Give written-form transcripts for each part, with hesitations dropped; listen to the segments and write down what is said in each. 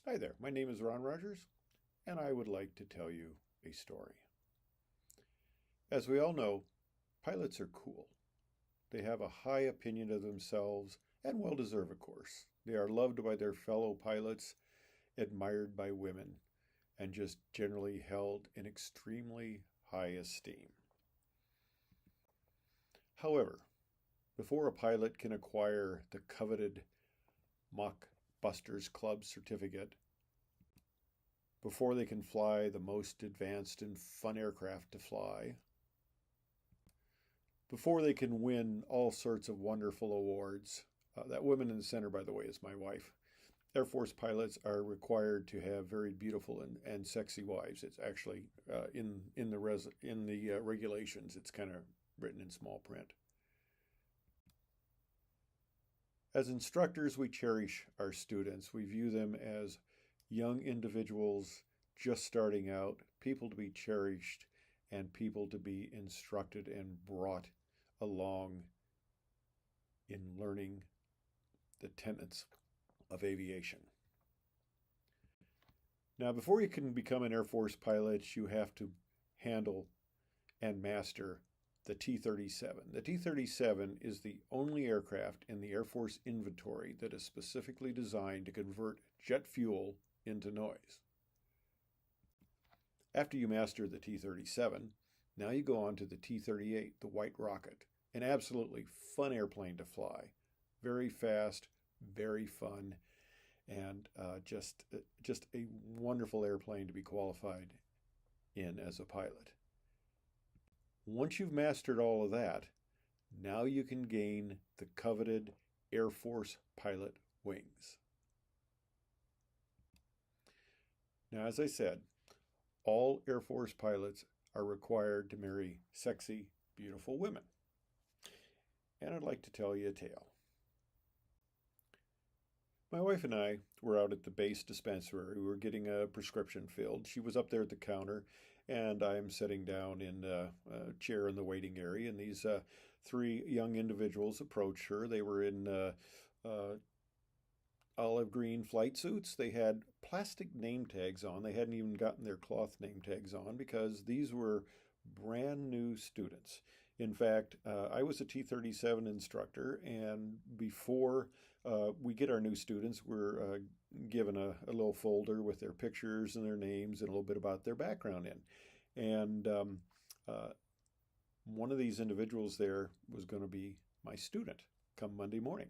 Hi there, my name is Ron Rogers, and I would like to tell you a story. As we all know, pilots are cool. They have a high opinion of themselves, and well deserved, of course. They are loved by their fellow pilots, admired by women, and just generally held in extremely high esteem. However, before a pilot can acquire the coveted Mach Busters Club certificate, before they can fly the most advanced and fun aircraft to fly, before they can win all sorts of wonderful awards. That woman in the center, by the way, is my wife. Air Force pilots are required to have very beautiful and sexy wives. It's actually in the regulations. It's kind of written in small print. As instructors, we cherish our students. We view them as young individuals just starting out, people to be cherished, and people to be instructed and brought along in learning the tenets of aviation. Now, before you can become an Air Force pilot, you have to handle and master the T-37. The T-37 is the only aircraft in the Air Force inventory that is specifically designed to convert jet fuel into noise. After you master the T-37, now you go on to the T-38, the White Rocket, an absolutely fun airplane to fly. Very fast, very fun, and just a wonderful airplane to be qualified in as a pilot. Once you've mastered all of that, now you can gain the coveted Air Force pilot wings. Now, as I said, all Air Force pilots are required to marry sexy, beautiful women. And I'd like to tell you a tale. My wife and I were out at the base dispensary. We were getting a prescription filled. She was up there at the counter, and I'm sitting down in a chair in the waiting area, and these three young individuals approached her. They were in olive green flight suits. They had plastic name tags on. They hadn't even gotten their cloth name tags on because these were brand new students. In fact, I was a T-37 instructor, and before we get our new students, we're given a little folder with their pictures and their names and a little bit about their background in. And one of these individuals there was going to be my student come Monday morning.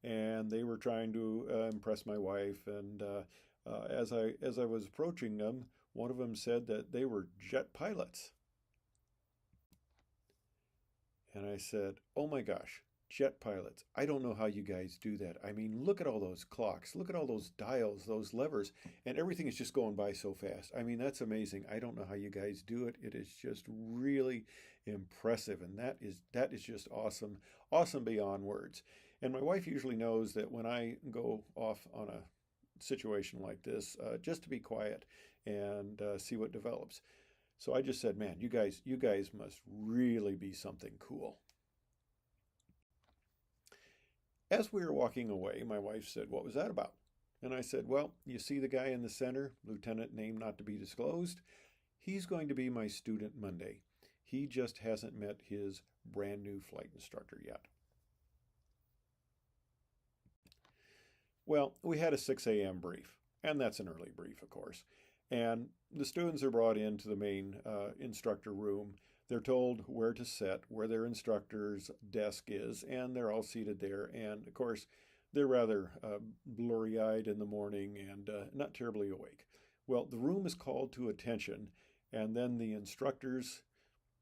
And they were trying to impress my wife. And as I was approaching them, one of them said that they were jet pilots. And I said, oh my gosh, jet pilots. I don't know how you guys do that. I mean, look at all those clocks. Look at all those dials, those levers, and everything is just going by so fast. I mean, that's amazing. I don't know how you guys do it. It is just really impressive. And that is just awesome, awesome beyond words. And my wife usually knows that when I go off on a situation like this, just to be quiet and see what develops. So I just said, man, you guys must really be something cool. As we were walking away, my wife said, what was that about? And I said, well, you see the guy in the center, lieutenant name not to be disclosed? He's going to be my student Monday. He just hasn't met his brand new flight instructor yet. Well, we had a 6 a.m. brief, and that's an early brief, of course. And the students are brought into the main instructor room. They're told where to sit, where their instructor's desk is, and they're all seated there. And of course, they're rather blurry-eyed in the morning and not terribly awake. Well, the room is called to attention, and then the instructors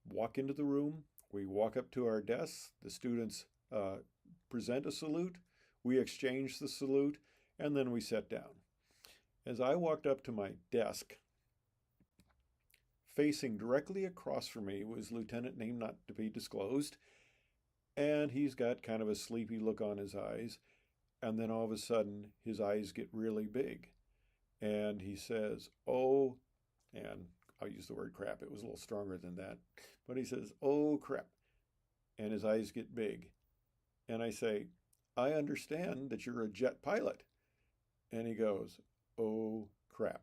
walk into the room. We walk up to our desks. The students present a salute. We exchange the salute, and then we sit down. As I walked up to my desk, facing directly across from me was lieutenant name not to be disclosed, and he's got kind of a sleepy look on his eyes, and then all of a sudden his eyes get really big, and he says, oh, and I'll use the word crap, it was a little stronger than that, but he says, oh crap, and his eyes get big, and I say, I understand that you're a jet pilot, and he goes, Oh, crap.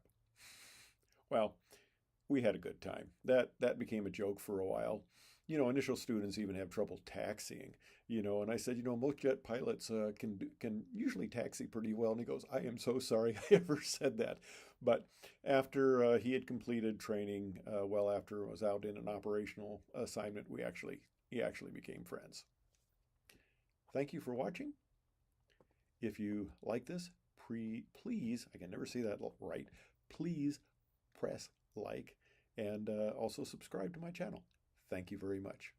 Well, we had a good time. That became a joke for a while. Initial students even have trouble taxiing. And I said, most jet pilots can usually taxi pretty well. And he goes, I am so sorry I ever said that. But after he had completed training, well after it was out in an operational assignment, he actually became friends. Thank you for watching. If you like this, please, I can never say that right, please press like and also subscribe to my channel. Thank you very much.